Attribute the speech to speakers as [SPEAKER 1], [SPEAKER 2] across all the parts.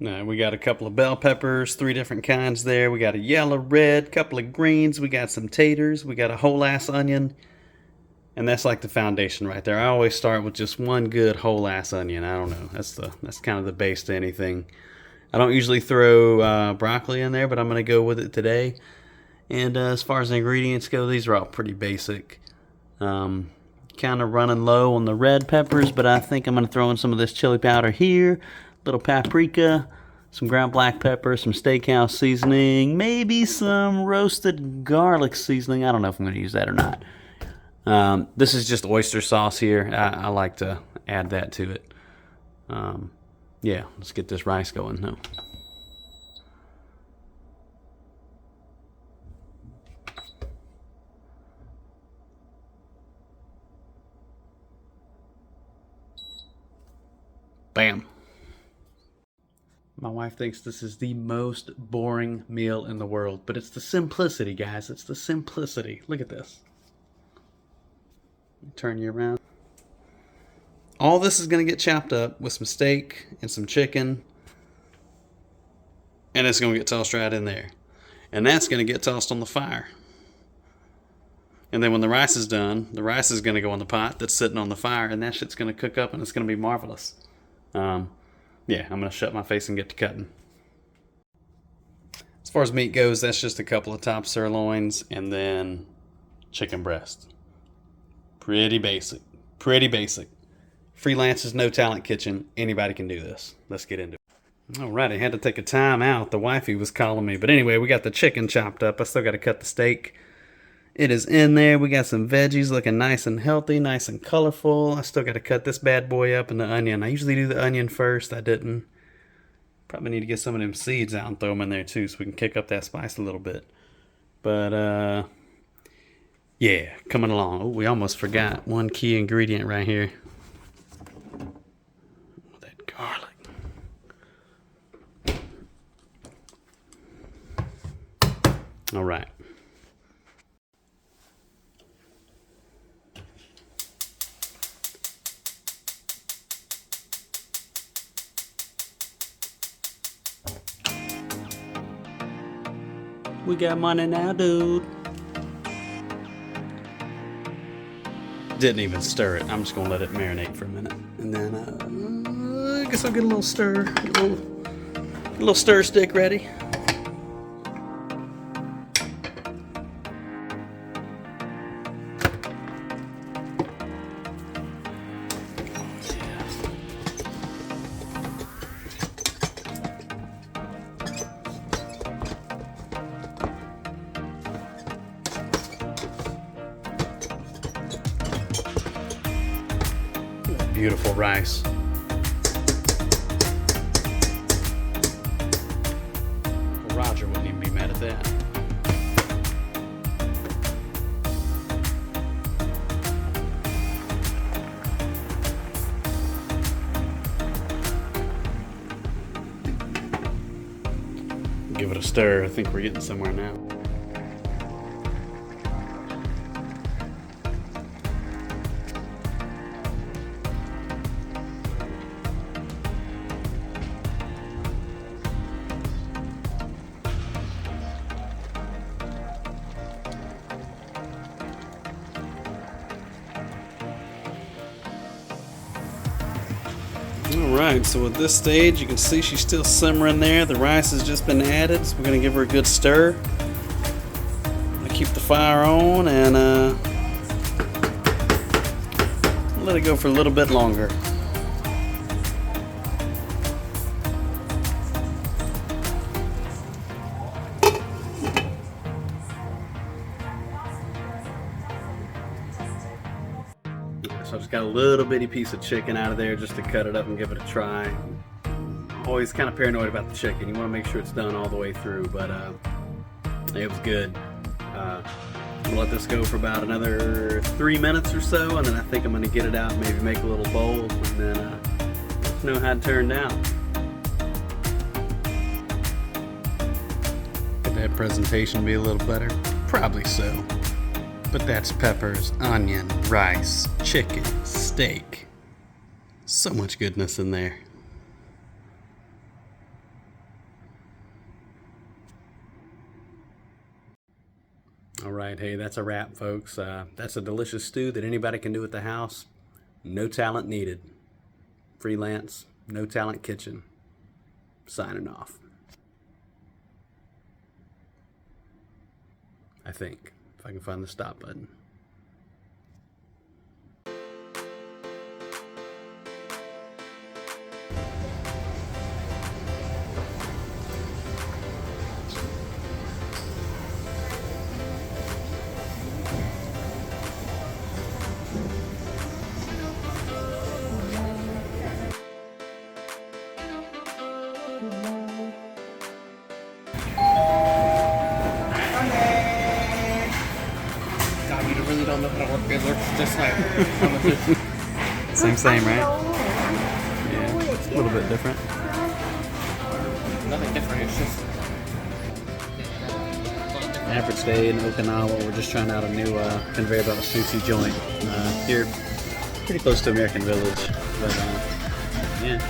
[SPEAKER 1] Now we got a couple of bell peppers, 3 different kinds there. We got a yellow, red, couple of greens. We got some taters. We got a whole ass onion. And that's like the foundation right there. I always start with just one good whole ass onion. I don't know. That's kind of the base to anything. I don't usually throw broccoli in there, but I'm going to go with it today. And as far as the ingredients go, these are all pretty basic. Kind of running low on the red peppers, but I think I'm going to throw in some of this chili powder here. Little paprika, some ground black pepper, some steakhouse seasoning, maybe some roasted garlic seasoning. I don't know if I'm going to use that or not. This is just oyster sauce here. I like to add that to it. Yeah, let's get this rice going though. Bam. My wife thinks this is the most boring meal in the world, but it's the simplicity, guys. It's the simplicity. Look at this. Turn you around. All this is going to get chopped up with some steak and some chicken, and it's going to get tossed right in there. And that's going to get tossed on the fire. And then when the rice is done, the rice is going to go in the pot that's sitting on the fire, and that shit's going to cook up, and it's going to be marvelous. Yeah, I'm going to shut my face and get to cutting. As far as meat goes, that's just a couple of top sirloins and then chicken breast. Pretty basic. Pretty basic. Freelance's No Talent Kitchen. Anybody can do this. Let's get into it. Alright, I had to take a time out. The wifey was calling me. But anyway, we got the chicken chopped up. I still got to cut the steak. It is in there. We got some veggies looking nice and healthy, nice and colorful. I still got to cut this bad boy up in the onion. I usually do the onion first. I didn't. Probably need to get some of them seeds out and throw them in there too so we can kick up that spice a little bit. But, yeah, coming along. Oh, we almost forgot one key ingredient right here. That garlic. All right. We got money now, dude. Didn't even stir it. I'm just gonna let it marinate for a minute, and then I guess I'll get a little stir, a little stir stick ready. Beautiful rice. Roger wouldn't even be mad at that. Give it a stir. I think we're getting somewhere now. Alright, so at this stage you can see she's still simmering there. The rice has just been added, so we're going to give her a good stir. Keep the fire on and let it go for a little bit longer. So I just got a little bitty piece of chicken out of there just to cut it up and give it a try. Always kind of paranoid about the chicken. You want to make sure it's done all the way through, but it was good. We'll let this go for about another 3 minutes or so, and then I think I'm going to get it out, maybe make a little bowl, and then know how it turned out. Could that presentation be a little better? Probably so. But that's peppers, onion, rice, chicken, steak. So much goodness in there. All right, hey, that's a wrap, folks. That's a delicious stew that anybody can do at the house. No talent needed. Freelance, no talent kitchen. Signing off. I think, if I can find the stop button.
[SPEAKER 2] God, you really don't know how to work it. Looks just like
[SPEAKER 1] Same, right? Yeah, it's a little bit different.
[SPEAKER 2] nothing different. It's just
[SPEAKER 1] Average day in Okinawa. We're just trying out a new conveyor belt sushi joint here, pretty close to American Village. But yeah.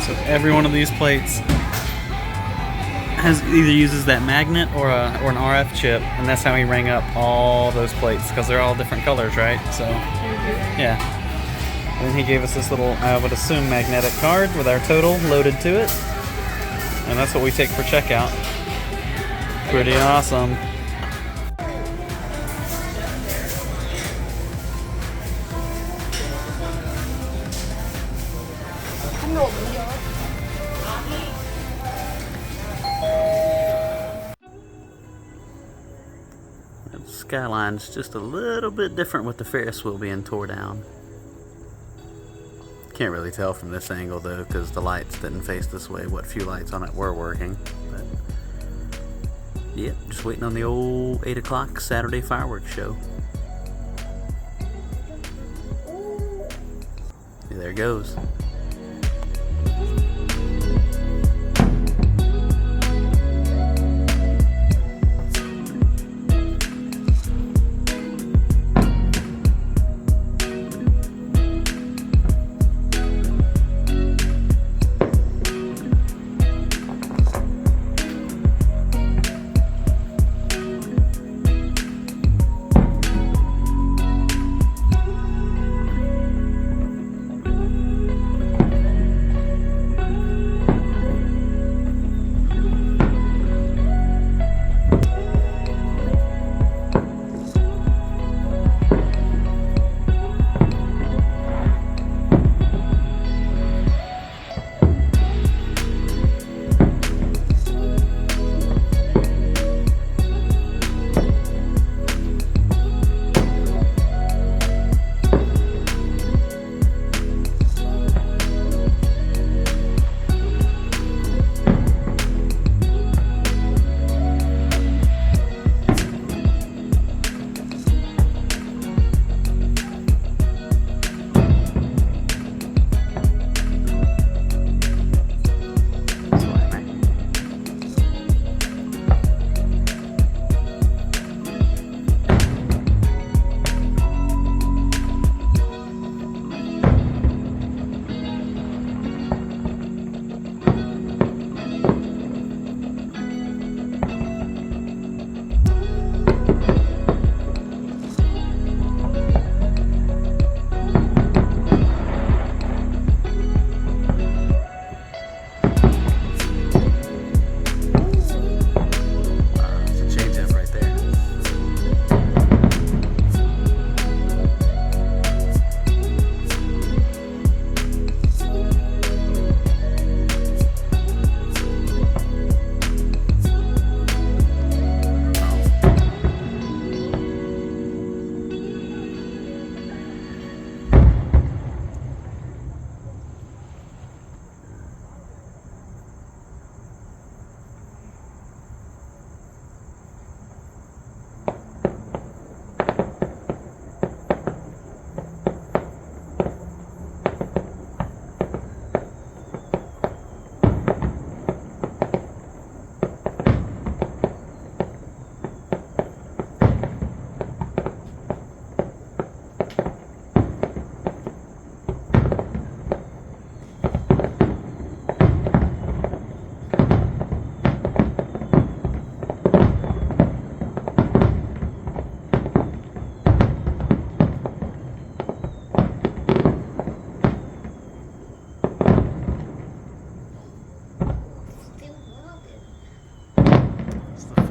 [SPEAKER 1] So every one of these plates either uses that magnet or an RF chip, and that's how he rang up all those plates because they're all different colors, right? So yeah. And then he gave us this little, I would assume, magnetic card with our total loaded to it, and that's what we take for checkout. Pretty awesome. The skyline's just a little bit different with the Ferris wheel being tore down. Can't really tell from this angle though, because the lights didn't face this way. What few lights on it were working. But yep, just waiting on the old 8 o'clock Saturday fireworks show. Yeah, there it goes.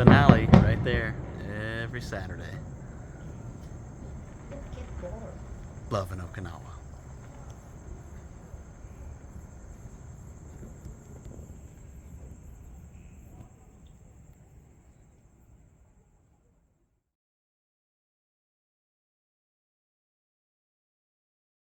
[SPEAKER 1] finale right there every Saturday. Loving Okinawa.